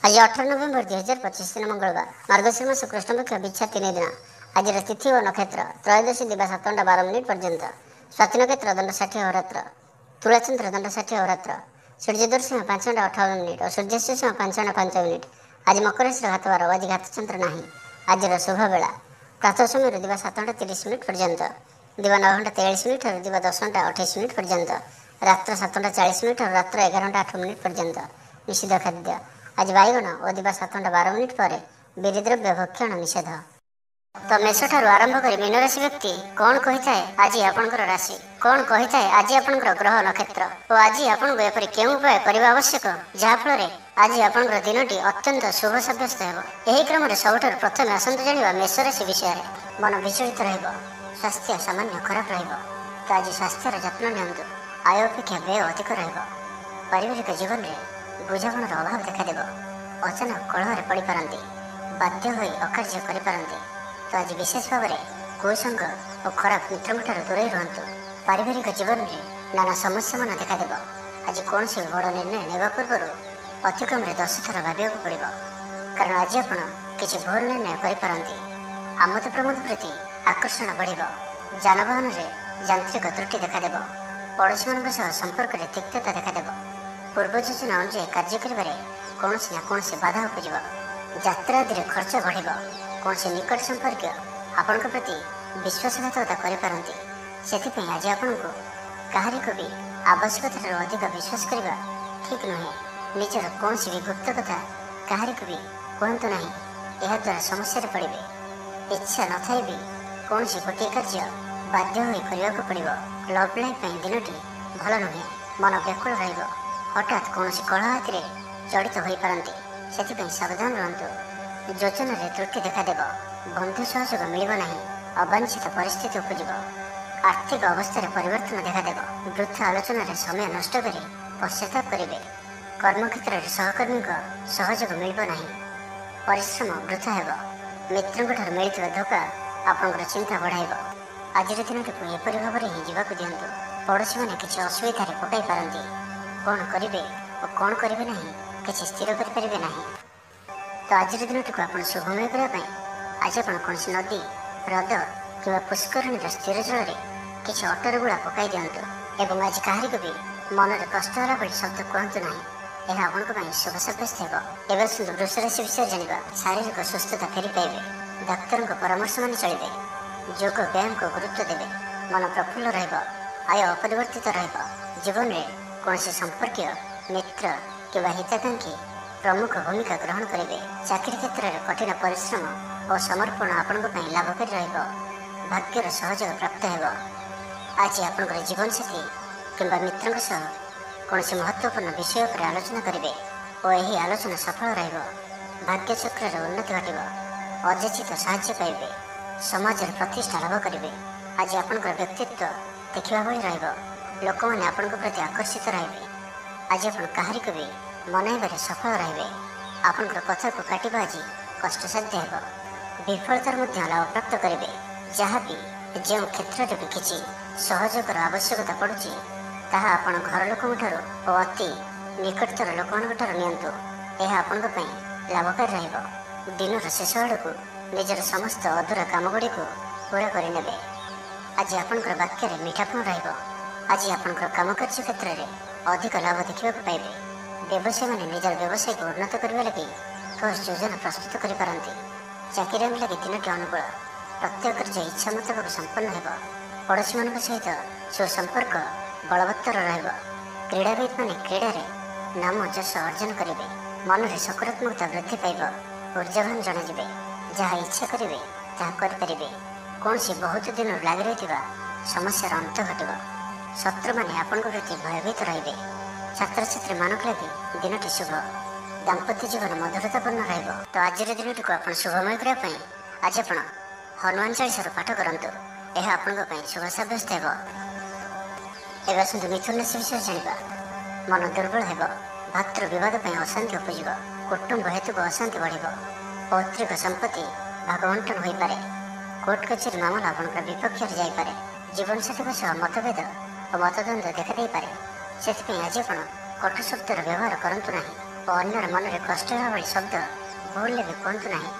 आज 18 नवेम्बर 2025 दिन मंगलवार मार्गशीर मास कृष्ण पक्ष बिछा 3 दिन। आज तिथि और नक्षत्र त्रयोदशी दिवा 7:12 पर्यंत। स्वाति नक्षत्र दंड 60 अहोरात्र। तुलाचंद्र दंड 60 अहोरात्र। सूर्यदर्शन 5:58 और सूर्यास्त 5:05। आज मकर राशि घात बार। आज घातचंद्र नहीं। आज शुभ बेला प्रातः समय दिवा 7:30 पर्यंत। दिवा 9:43 और दिवा 10:28 पर्यंत। रात्र 7:40 और रात्र 11:08 पर्यंत। निषिद्ध खाद्य आज बैगण और दिवा 7:12 पर बीरिद्रव्य भक्षण निषेध। तो मेष ठारू आरंभ कर मीन राशि व्यक्ति कौन कही थाए आज आपणकर राशि कौन कही थाए आज आपणकर ग्रह नक्षत्र और आज आपको एपरि केउं उपाय करबा आवश्यक जहाँफल आज आपणकर दिनटी अत्यंत शुभ सब्यस्त हेब। एही क्रम सबुठारु प्रथमे आसंतु जानिबा मेष राशि विषय में। मन विचलित रहिब, स्वास्थ्य सामान्य खराब रहिब। तो आज स्वास्थ्यर जत्न नियंतु। आय अपेक्षा व्यय अधिक रहिब। पारिवारिक जीवन में बुझामणार अभाव देखादेव। अचानक कलह पड़ पारती, बाध्य होई अकार्य करिपारନ୍ତି। तो आज विशेष भाव में कुसंग और खराब मित्र दूरे रुहतु। पारिवारिक जीवन में नाना समस्या मान देखादेव। आज कौन से बड़ निर्णय नेवा पूर्व अतिक्रम 10 थर भाविया पड़ो, कारण आज आप किसी भूल निर्णय करिपारନ୍ତି। आमोद प्रमोद प्रति आकर्षण बढ़। जानवाहन में यांत्रिक त्रुटि देखादेव। पड़ोशी मान संपर्क में तिक्तता देखादेव। पूर्व योजना अनुଯାयी कार्य करिबारे कौनसी ना कौनसी बाधा उपजिब। यात्रा आदि खर्च बढ़। कौन से निकट संपर्क आपण प्रति विश्वासघातकता करिपारନ୍ତି। सेथिपई आज आपण को काहारी को भी आवश्यकता अधिक विश्वास करना ठीक नुहे। निजर कौन भी गुप्त कथा काहारी को भी कहतु ना, यह द्वारा समस्या पड़े। इच्छा न थाई भी कौन गोटे कार्य बाध्य होई करने को पड़ो। लव लाइफ दिनटी भल नुहे। मन व्याकुल रहिब। हठात कौन कलह हाथी जड़ित हो पारती, से सावधान रुहतु। योजन त्रुटि देखादेव। बंधु सहयोग मिल ना, अवांछित परिस्थिति उपजिब। आर्थिक अवस्था परिवर्तन देखादेव। वृथा आलोचन समय नष्ट कर पश्चाताप करेंगे। कर्मक्षेत्र में सहकर्मी सहयोग मिल ना, परिश्रम वृथा हो। मित्रों मिलता धोखा आपंकर चिंता बढ़ाइब। आज दिन को एपरी भाव में ही जावाक दिंतु। पड़ोशी मैंने किसी असुविधा पकाई पारती। कौन करेंगे और कौन करेंगे ना किसी स्थिर करेंगे ना। तो आज दिन को आप शुभमय करने आज आप कौन नदी ह्रद कि पुष्करणी स्थिर जल में किसी अटर गुड़ा पकई दिंतु। एवं आज काहारी को भी मन में कष्ट होला भली शब्द कहतु ना, यह आपन शुभ सब्यस्त हो। एवं वृष राशि विषय जाना। शारीरिक सुस्थता फेरी पाइबे। डाक्तर परामर्श मान चलिए। योग व्यायाम को गुरुत्व देवे। मन प्रफुल्ल रहिब। आय अपरिवर्तित रहिब। जीवन में कौन संपर्क मित्र कि हिताकांक्षी प्रमुख भूमिका ग्रहण करेंगे। चाकरी क्षेत्र में कठिन परिश्रम और समर्पण आपण लाभकारी रहिब। भाग्यर सहयोग प्राप्त हो। आज आपंकर जीवन साथी कि मित्रों सह कौन महत्वपूर्ण विषय पर आलोचना करेंगे और यही आलोचना सफल रहिब। भाग्य चक्र उन्नति घटिब। अजाचित साहाय्य पाइबे। समाज प्रतिष्ठा लाभ करेंगे। आज आपंकर व्यक्तित्व देखा भाई रहिब। लोक मैंने आपण प्रति आकर्षित रहिबे। आज आप काहारी को भी मनइबार सफल रहिबे। आपंकर कथा को काटिबा आज कष्टसाध्य हो। विफलतार लाभ प्राप्त करेंगे। जहाँ भी जो क्षेत्र में भी किसी सहयोग आवश्यकता पड़ुची ताहा आपण घर लोकों और अति निकटतर लोक नियंतु। यह आपण लाभकारी रहिब। दिन शेष आड़क निजर समस्त अधूरा काम गुड़ी को पूरा करने। आज आपंकर वाक्य मीठापण रहिब। आज आपंकर कामकार्य क्षेत्र में अधिक लाभ देखा पाइबे। व्यवसायी मैंने निजर व्यवसाय को उन्नत करने लगी ठोस योजना प्रस्तुत करिपारନ୍ତି। चाकरी लगे दिनटी अनुकूल। प्रत्येक कार्य इच्छा मुताबक संपन्न हो। पड़ोशी मान सहित सुसंपर्क बलवत्तर रहिब। क्रीड़ाविद मैंने क्रीड़ा नाम यश अर्जन करेंगे। मन में सकारात्मकता वृद्धि पाइब। ऊर्जावान जनाଯିବେ। जहाँ इच्छा करेंगे ताहा करेंगे। कौन बहुत दिन लगी रही समस्यार अंत घटब। शत्रु मैंने आपण प्रति भयभीत रहिबे। छात्र छात्री मानक लगे दिनटी शुभ। दाम्पत्य जीवन मधुरतापूर्ण रहिब। तो आज दिन को आप शुभमय करने आज आप हनुमान चालीसा पाठ करूँ। यह आपण शुभ सब्यस्त हो। एवं आसतु मिथुन राशि विषय जाना। मन दुर्बल हो। भातृ विवाद अशांति उपजिब। कुटुंब हेतु अशांति बढ़। पौत्रिक संपत्ति भागवंटन हो पारे। कोर्ट कचेरी मामला आपंकर विपक्ष जापे। जीवन साथी सह मतभेद और मतद्वंद देखा पारे। से आज आप कटु शब्दर व्यवहार करूँ ना ଓ ଅନ୍ୟର ମନରେ କଷ୍ଟ ହେବା ଭଳି ଶବ୍ଦ ଭୁଲରେ ବି କୁହନ୍ତୁ ନାହିଁ।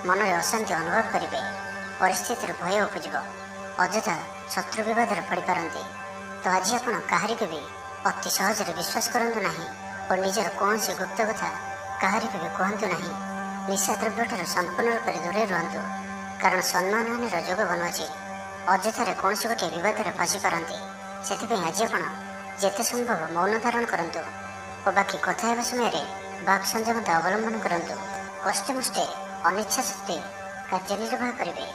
ମନରେ ଅଶାନ୍ତି ଅନୁଭବ କରିବେ, ପରିସ୍ଥିତିରୁ ଭୟ ଉପୁଜିବ, ଅଯଥା ଶତ୍ରୁ ବିବାଦରେ ପଡ଼ିପାରନ୍ତି। ତ ଆଜି ଆପଣ କାହାରିକୁ ବି ଅତି ସହଜରେ ବିଶ୍ୱାସ କରନ୍ତୁ ନାହିଁ ଓ ନିଜର କୌଣସି ଗୁପ୍ତ କଥା କାହାରିକୁ ବି କୁହନ୍ତୁ ନାହିଁ। ନିଶା ଦ୍ରବ୍ୟଠାରୁ ସମ୍ପୂର୍ଣ୍ଣ ରୂପରେ ଦୂରେଇ ରୁହନ୍ତୁ, କାରଣ ସମ୍ମାନହାନିର ଯୋଗ ବନୁଅଛି। ଅଯଥାରେ କୌଣସି ଗୋଟିଏ ବିବାଦରେ ଫସିପାରନ୍ତି। ସେଥିପାଇଁ ଆଜି ଆପଣ ଯେତେ ସମ୍ଭବ ମୌନ ଧାରଣ କରନ୍ତୁ ଓ ବାକି କଥା ହେବା ସମୟରେ ବାକ୍ ସଂଯମତା ଅବଲମ୍ବନ କରନ୍ତୁ। କଷ୍ଟେମଷ୍ଟେ ଅନିଚ୍ଛା ସତ୍ତ୍ୱେ କାର୍ଯ୍ୟ ନିର୍ବାହ କରିବେ।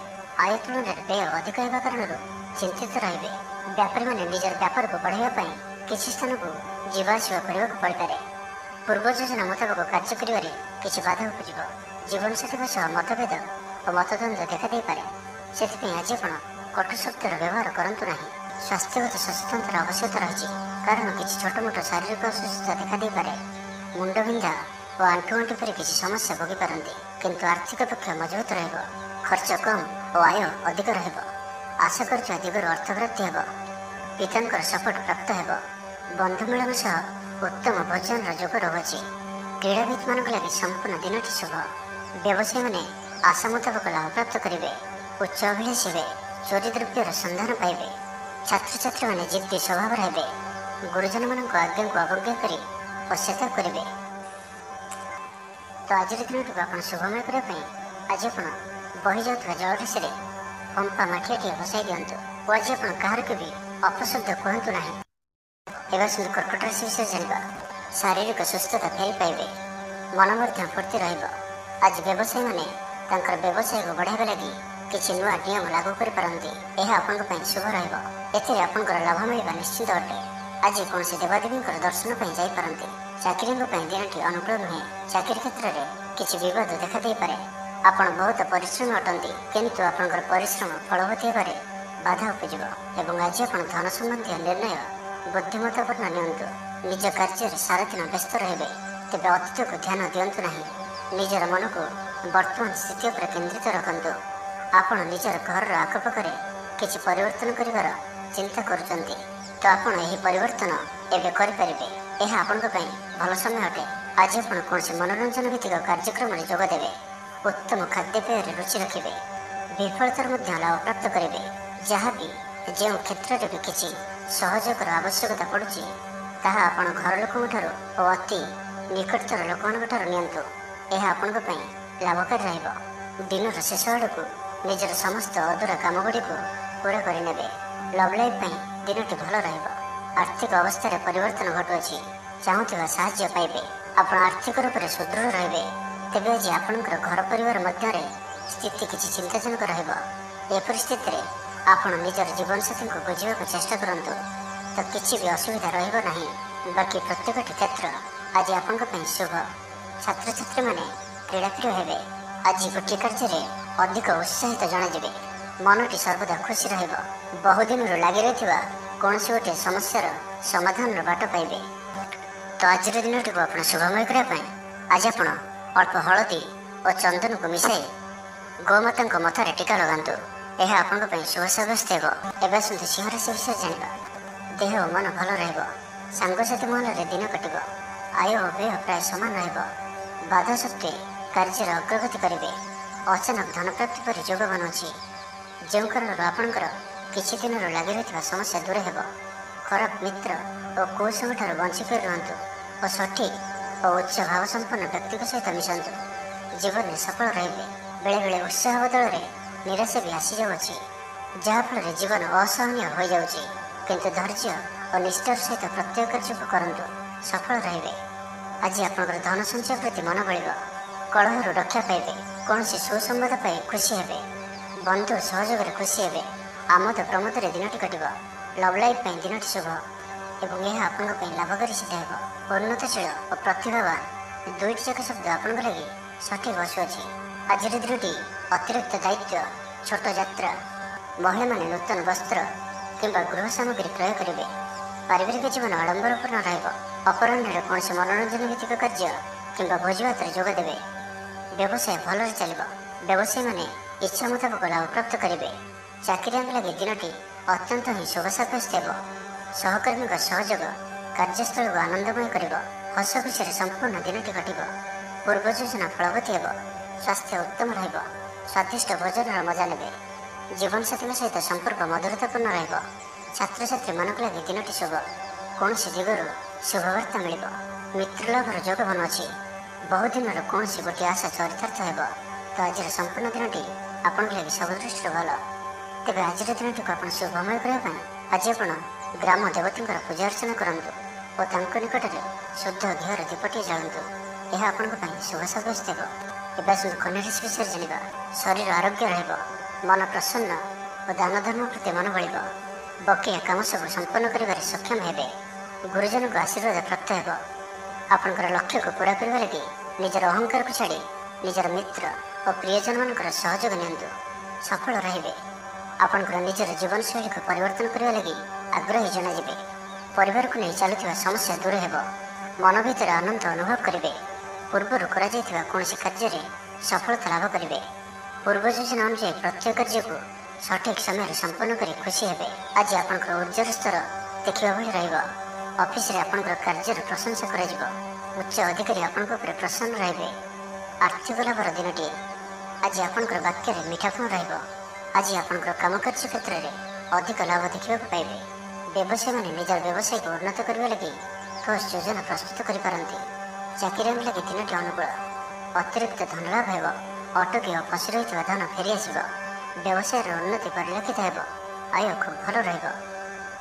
ଆୟ ତୁଳନାରେ ବ୍ୟୟ ଅଧିକ ହେବା କାରଣରୁ ଚିନ୍ତିତ ରହିବେ। ବ୍ୟାପାରୀମାନେ ନିଜର ବ୍ୟାପାରକୁ ବଢ଼ାଇବା ପାଇଁ କିଛି ସ୍ଥାନକୁ ଯିବା ଆସିବା କରିବାକୁ ପଡ଼ିପାରେ। ପୂର୍ବ ଯୋଜନା ମୁତାବକ କାର୍ଯ୍ୟ କରିବାରେ କିଛି ବାଧା ଉପୁଜିବ। ଜୀବନସାଥୀଙ୍କ ସହ ମତଭେଦ ଓ ମତଦ୍ୱନ୍ଦ୍ୱ ଦେଖାଦେଇପାରେ। ସେଥିପାଇଁ ଆଜି ଆପଣ କଟୁ ଶବ୍ଦର ବ୍ୟବହାର କରନ୍ତୁ ନାହିଁ। ସ୍ୱାସ୍ଥ୍ୟଗତ ସଚେତନତାର ଆବଶ୍ୟକତା ରହିଛି, କାରଣ କିଛି ଛୋଟମୋଟ ଶାରୀରିକ ଅସୁସ୍ଥତା ଦେଖାଦେଇପାରେ। ମୁଣ୍ଡବିନ୍ଧା ଓ ଆଣ୍ଠୁଗଣ୍ଠି ପରି କିଛି ସମସ୍ୟା ଭୋଗିପାରନ୍ତି, କିନ୍ତୁ ଆର୍ଥିକ ପକ୍ଷ ମଜବୁତ ରହିବ। ଖର୍ଚ୍ଚ କମ୍ ଓ ଆୟ ଅଧିକ ରହିବ। ଆଶା କରୁଥିବା ଦିଗରୁ ଅର୍ଥପ୍ରାପ୍ତି ହେବ। ପିତାଙ୍କର ସପୋର୍ଟ ପ୍ରାପ୍ତ ହେବ। ବନ୍ଧୁ ମିଳନ ସହ ଉତ୍ତମ ଭୋଜନର ଯୋଗ ରହୁଅଛି। କ୍ରୀଡ଼ାବିତମାନଙ୍କ ଲାଗି ସମ୍ପୂର୍ଣ୍ଣ ଦିନଟି ଶୁଭ। ବ୍ୟବସାୟୀମାନେ ଆଶା ମୁତାବକ ଲାଭପ୍ରାପ୍ତ କରିବେ। ଉଚ୍ଚ ଅଭିଳାଷୀ ହେବେ। ଚୋରି ଦ୍ରବ୍ୟର ସନ୍ଧାନ ପାଇବେ। ଛାତ୍ରଛାତ୍ରୀମାନେ ଜିଦ୍ଦି ସ୍ୱଭାବର ହେବେ। ଗୁରୁଜନମାନଙ୍କ ଆଜ୍ଞାକୁ ଅବଜ୍ଞା କରି ପଶ୍ଚାତାପ କରିବେ। ତ ଆଜିର ଦିନଟିକୁ ଆପଣ ଶୁଭମୟ କରିବା ପାଇଁ ଆଜି ଆପଣ ବହିଯାଉଥିବା ଜଳରାଶିରେ ପମ୍ପା ମାଠିଆଟିଏ ଭସାଇ ଦିଅନ୍ତୁ ଓ ଆଜି ଆପଣ କାହାରିକୁ ବି ଅପଶବ୍ଦ କୁହନ୍ତୁ ନାହିଁ। ଏବେ ଆସନ୍ତୁ କର୍କଟ ରାଶି ବିଷୟରେ ଜାଣିବା। ଶାରୀରିକ ସୁସ୍ଥତା ଫେରି ପାଇବେ। ମନ ମଧ୍ୟ ଫୁର୍ତ୍ତି ରହିବ। ଆଜି ବ୍ୟବସାୟୀମାନେ ତାଙ୍କର ବ୍ୟବସାୟକୁ ବଢ଼ାଇବା ଲାଗି କିଛି ନୂଆ ନିୟମ ଲାଗୁ କରିପାରନ୍ତି। ଏହା ଆପଣଙ୍କ ପାଇଁ ଶୁଭ ରହିବ। ଏଥିରେ ଆପଣଙ୍କର ଲାଭ ମିଳିବା ନିଶ୍ଚିତ ଅଟେ। ଆଜି କୌଣସି ଦେବାଦେବୀଙ୍କର ଦର୍ଶନ ପାଇଁ ଯାଇପାରନ୍ତି। ଚାକିରିଙ୍କ ପାଇଁ ଦିନଟି ଅନୁକୂଳ ନୁହେଁ। ଚାକିରି କ୍ଷେତ୍ରରେ କିଛି ବିବାଦ ଦେଖାଦେଇପାରେ। ଆପଣ ବହୁତ ପରିଶ୍ରମୀ ଅଟନ୍ତି, କିନ୍ତୁ ଆପଣଙ୍କର ପରିଶ୍ରମ ଫଳବତୀ ହେବାରେ ବାଧା ଉପୁଜିବ ଏବଂ ଆଜି ଆପଣ ଧନ ସମ୍ବନ୍ଧୀୟ ନିର୍ଣ୍ଣୟ ବୁଦ୍ଧିମତ୍ତପୂର୍ଣ୍ଣ ନିଅନ୍ତୁ। ନିଜ କାର୍ଯ୍ୟରେ ସାରାଦିନ ବ୍ୟସ୍ତ ରହିବେ, ତେବେ ଅତୀତକୁ ଧ୍ୟାନ ଦିଅନ୍ତୁ ନାହିଁ। ନିଜର ମନକୁ ବର୍ତ୍ତମାନ ସ୍ଥିତି ଉପରେ କେନ୍ଦ୍ରିତ ରଖନ୍ତୁ। ଆପଣ ନିଜର ଘରର ଆଖପାଖରେ କିଛି ପରିବର୍ତ୍ତନ କରିବାର ଚିନ୍ତା କରୁଛନ୍ତି, ତ ଆପଣ ଏହି ପରିବର୍ତ୍ତନ ଏବେ କରିପାରିବେ। ଏହା ଆପଣଙ୍କ ପାଇଁ ଭଲ ସମୟ ଅଟେ। ଆଜି ଆପଣ କୌଣସି ମନୋରଞ୍ଜନ ଭିତ୍ତିକ କାର୍ଯ୍ୟକ୍ରମରେ ଯୋଗ ଦେବେ। ଉତ୍ତମ ଖାଦ୍ୟପେୟରେ ରୁଚି ରଖିବେ। ବିଫଳତାର ମଧ୍ୟ ଲାଭ ପ୍ରାପ୍ତ କରିବେ। ଯାହାବି ଯେଉଁ କ୍ଷେତ୍ରରେ ବି କିଛି ସହଯୋଗର ଆବଶ୍ୟକତା ପଡ଼ୁଛି, ତାହା ଆପଣ ଘର ଲୋକଙ୍କଠାରୁ ଓ ଅତି ନିକଟତର ଲୋକମାନଙ୍କଠାରୁ ନିଅନ୍ତୁ। ଏହା ଆପଣଙ୍କ ପାଇଁ ଲାଭକାରୀ ରହିବ। ଦିନର ଶେଷ ଆଡ଼କୁ ନିଜର ସମସ୍ତ ଅଧୁରା କାମଗୁଡ଼ିକୁ ପୁରା କରିନେବେ। ଲଭ୍ ଲାଇଫ୍ ପାଇଁ ଦିନଟି ଭଲ ରହିବ। ଆର୍ଥିକ ଅବସ୍ଥାରେ ପରିବର୍ତ୍ତନ ଘଟୁଅଛି। ଚାହୁଁଥିବା ସାହାଯ୍ୟ ପାଇବେ। ଆପଣ ଆର୍ଥିକ ରୂପରେ ସୁଦୃଢ଼ ରହିବେ। ତେବେ ଆଜି ଆପଣଙ୍କର ଘର ପରିବାର ମଧ୍ୟରେ ସ୍ଥିତି କିଛି ଚିନ୍ତାଜନକ ରହିବ। ଏ ପରିସ୍ଥିତିରେ ଆପଣ ନିଜର ଜୀବନସାଥୀଙ୍କୁ ବୁଝିବାକୁ ଚେଷ୍ଟା କରନ୍ତୁ, ତ କିଛି ବି ଅସୁବିଧା ରହିବ ନାହିଁ। ବାକି ପ୍ରତ୍ୟେକଟି କ୍ଷେତ୍ର ଆଜି ଆପଣଙ୍କ ପାଇଁ ଶୁଭ। ଛାତ୍ରଛାତ୍ରୀମାନେ କ୍ରୀଡ଼ାପ୍ରିୟ ହେବେ। ଆଜି ଗୋଟିଏ କାର୍ଯ୍ୟରେ ଅଧିକ ଉତ୍ସାହିତ ଜଣାଯିବେ। ମନଟି ସର୍ବଦା ଖୁସି ରହିବ। ବହୁଦିନରୁ ଲାଗି ରହିଥିବା କୌଣସି ଗୋଟିଏ ସମସ୍ୟାର ସମାଧାନର ବାଟ ପାଇବେ। ତ ଆଜିର ଦିନଟିକୁ ଆପଣ ଶୁଭମୟ କରିବା ପାଇଁ ଆଜି ଆପଣ ଅଳ୍ପ ହଳଦୀ ଓ ଚନ୍ଦନକୁ ମିଶାଇ ଗୋମାତାଙ୍କ ମଥାରେ ଟୀକା ଲଗାନ୍ତୁ। ଏହା ଆପଣଙ୍କ ପାଇଁ ଶୁଭ ସାବ୍ୟସ୍ତ ହେବ। ଏବେ ଆସନ୍ତୁ ସିଂହ ରାଶି ବିଷୟରେ ଜାଣିବା। ଦେହ ଓ ମନ ଭଲ ରହିବ। ସାଙ୍ଗସାଥି ମହଲରେ ଦିନ କଟିବ। ଆୟ ଓ ବ୍ୟୟ ପ୍ରାୟ ସମାନ ରହିବ। ବାଧା ସତ୍ତ୍ୱେ କାର୍ଯ୍ୟରେ ଅଗ୍ରଗତି କରିବେ। ଅଚାନକ ଧନପ୍ରାପ୍ତି ପରି ଯୋଗ ବନୁଅଛି, ଯେଉଁ କାରଣରୁ ଆପଣଙ୍କର କିଛି ଦିନରୁ ଲାଗି ରହିଥିବା ସମସ୍ୟା ଦୂର ହେବ। ଖରାପ ମିତ୍ର ଓ କୁସଙ୍ଗଠାରୁ ବଞ୍ଚିକରି ରୁହନ୍ତୁ ଓ ସଠିକ୍ ଓ ଉଚ୍ଚ ଭାବସମ୍ପନ୍ନ ବ୍ୟକ୍ତିଙ୍କ ସହିତ ମିଶନ୍ତୁ। ଜୀବନରେ ସଫଳ ରହିବେ। ବେଳେବେଳେ ଉତ୍ସାହ ବଦଳରେ ନିରାଶା ବି ଆସିଯାଉଅଛି, ଯାହାଫଳରେ ଜୀବନ ଅସହନୀୟ ହୋଇଯାଉଛି। କିନ୍ତୁ ଧୈର୍ଯ୍ୟ ଓ ନିଷ୍ଠାର ସହିତ ପ୍ରତ୍ୟେକ କାର୍ଯ୍ୟକୁ କରନ୍ତୁ, ସଫଳ ରହିବେ। ଆଜି ଆପଣଙ୍କର ଧନ ସଞ୍ଚୟ ପ୍ରତି ମନ ବଳିବ। କଳହରୁ ରକ୍ଷା ପାଇବେ। କୌଣସି ସୁସମ୍ବାଦ ପାଇ ଖୁସି ହେବେ। ବନ୍ଧୁ ସହଯୋଗରେ ଖୁସି ହେବେ। ଆମୋଦ ପ୍ରମୋଦରେ ଦିନଟି କଟିବ। ଲଭ୍ ଲାଇଫ୍ ପାଇଁ ଦିନଟି ଶୁଭ ଏବଂ ଏହା ଆପଣଙ୍କ ପାଇଁ ଲାଭକାରୀ ସିଦ୍ଧ ହେବ। ଉନ୍ନତଶୀଳ ଓ ପ୍ରତିଭାବାନ ଦୁଇଟି ଯାକ ଶବ୍ଦ ଆପଣଙ୍କ ଲାଗି ସଠିକ୍ ବସୁଅଛି। ଆଜିର ଦିନଟି ଅତିରିକ୍ତ ଦାୟିତ୍ୱ, ଛୋଟ ଯାତ୍ରା, ମହିଳାମାନେ ନୂତନ ବସ୍ତ୍ର କିମ୍ବା ଗୃହ ସାମଗ୍ରୀ କ୍ରୟ କରିବେ। ପାରିବାରିକ ଜୀବନ ଆଡ଼ମ୍ବରପୂର୍ଣ୍ଣ ରହିବ। ଅପରାହ୍ନରେ କୌଣସି ମନୋରଞ୍ଜନ ଭିତ୍ତିକ କାର୍ଯ୍ୟ କିମ୍ବା ଭୋଜିଭାତରେ ଯୋଗ ଦେବେ। ବ୍ୟବସାୟ ଭଲରେ ଚାଲିବ। ବ୍ୟବସାୟୀମାନେ ଇଚ୍ଛା ମୁତାବକ ଲାଭ ପ୍ରାପ୍ତ କରିବେ। ଚାକିରିଆଙ୍କ ଲାଗି ଦିନଟି ଅତ୍ୟନ୍ତ ହିଁ ଶୁଭ ସାବ୍ୟସ୍ତ ହେବ। ସହକର୍ମୀଙ୍କ ସହଯୋଗ କାର୍ଯ୍ୟସ୍ଥଳକୁ ଆନନ୍ଦମୟ କରିବ। ହସ ଖୁସିରେ ସମ୍ପୂର୍ଣ୍ଣ ଦିନଟି କଟିବ। ପୂର୍ବ ଯୋଜନା ଫଳବତୀ ହେବ। ସ୍ୱାସ୍ଥ୍ୟ ଉତ୍ତମ ରହିବ। ସ୍ୱାଦିଷ୍ଟ ଭୋଜନର ମଜା ନେବେ। ଜୀବନସାଥୀଙ୍କ ସହିତ ସମ୍ପର୍କ ମଧୁରତାପୂର୍ଣ୍ଣ ରହିବ। ଛାତ୍ରଛାତ୍ରୀମାନଙ୍କ ଲାଗି ଦିନଟି ଶୁଭ। କୌଣସି ଦିଗରୁ ଶୁଭବାର୍ତ୍ତା ମିଳିବ। ମିତ୍ରଲାଭର ଯୋଗ ବନୁଅଛି। ବହୁଦିନର କୌଣସି ଗୋଟିଏ ଆଶା ଚରିତାର୍ଥ ହେବ। ତ ଆଜିର ସମ୍ପୂର୍ଣ୍ଣ ଦିନଟି ଆପଣଙ୍କ ଲାଗି ସବୁ ଦୃଷ୍ଟିରୁ ଭଲ। ତେବେ ଆଜିର ଦିନଟିକୁ ଆପଣ ଶୁଭମୟ କରିବା ପାଇଁ ଆଜି ଆପଣ ଗ୍ରାମ ଦେବତୀଙ୍କର ପୂଜା ଅର୍ଚ୍ଚନା କରନ୍ତୁ ଓ ତାଙ୍କ ନିକଟରେ ଶୁଦ୍ଧ ଘିଅର ଦୀପଟିଏ ଜାଳନ୍ତୁ। ଏହା ଆପଣଙ୍କ ପାଇଁ ଶୁଭ ସାବ୍ୟସ୍ତ ହେବ। ଏବେ ଆସନ୍ତୁ କନ୍ୟା ରାଶି ବିଷୟରେ ଜାଣିବା। ଶରୀର ଆରୋଗ୍ୟ ରହିବ। ମନ ପ୍ରସନ୍ନ ଓ ଦାନ ଧର୍ମ ପ୍ରତି ମନ ବଳିବ। ବକେୟା କାମ ସବୁ ସମ୍ପନ୍ନ କରିବାରେ ସକ୍ଷମ ହେବେ। ଗୁରୁଜନଙ୍କ ଆଶୀର୍ବାଦ ପ୍ରାପ୍ତ ହେବ। ଆପଣଙ୍କର ଲକ୍ଷ୍ୟକୁ ପୂରା କରିବା ଲାଗି ନିଜର ଅହଙ୍କାରକୁ ଛାଡ଼ି ନିଜର ମିତ୍ର ଓ ପ୍ରିୟଜନମାନଙ୍କର ସହଯୋଗ ନିଅନ୍ତୁ। ସଫଳ ରହିବେ। ଆପଣଙ୍କର ନିଜର ଜୀବନଶୈଳୀକୁ ପରିବର୍ତ୍ତନ କରିବା ଲାଗି ଆଗ୍ରହୀ ଜଣାଯିବେ। ପରିବାରକୁ ନେଇ ଚାଲୁଥିବା ସମସ୍ୟା ଦୂର ହେବ। ମନ ଭିତରେ ଆନନ୍ଦ ଅନୁଭବ କରିବେ। ପୂର୍ବରୁ କରାଯାଇଥିବା କୌଣସି କାର୍ଯ୍ୟରେ ସଫଳତା ଲାଭ କରିବେ। ପୂର୍ବ ଯୋଜନା ଅନୁଯାୟୀ ପ୍ରତ୍ୟେକ କାର୍ଯ୍ୟକୁ ସଠିକ୍ ସମୟରେ ସମ୍ପନ୍ନ କରି ଖୁସି ହେବେ। ଆଜି ଆପଣଙ୍କର ଉର୍ଜ୍ଜାର ସ୍ତର ଦେଖିବା ଭଳି ରହିବ। ଅଫିସରେ ଆପଣଙ୍କର କାର୍ଯ୍ୟର ପ୍ରଶଂସା କରାଯିବ। ଉଚ୍ଚ ଅଧିକାରୀ ଆପଣଙ୍କ ଉପରେ ପ୍ରସନ୍ନ ରହିବେ। ଆର୍ଥିକ ଲାଭର ଦିନଟିଏ। ଆଜି ଆପଣଙ୍କର ବାକ୍ୟରେ ମିଠାପଣ ରହିବ। ଆଜି ଆପଣଙ୍କର କାମକାର୍ଯ୍ୟ କ୍ଷେତ୍ରରେ ଅଧିକ ଲାଭ ଦେଖିବାକୁ ପାଇବେ। ବ୍ୟବସାୟୀମାନେ ନିଜର ବ୍ୟବସାୟକୁ ଉନ୍ନତ କରିବା ଲାଗି ଠୋସ୍ ଯୋଜନା ପ୍ରସ୍ତୁତ କରିପାରନ୍ତି। ଚାକିରିଆଙ୍କ ଲାଗି ଦିନଟି ଅନୁକୂଳ। ଅତିରିକ୍ତ ଧନ ଲାଭ ହେବ। ଅଟକି ଓ ଫସି ରହିଥିବା ଧନ ଫେରିଆସିବ। ବ୍ୟବସାୟର ଉନ୍ନତି ପରିଲକ୍ଷିତ ହେବ। ଆୟ ଖୁବ୍ ଭଲ ରହିବ।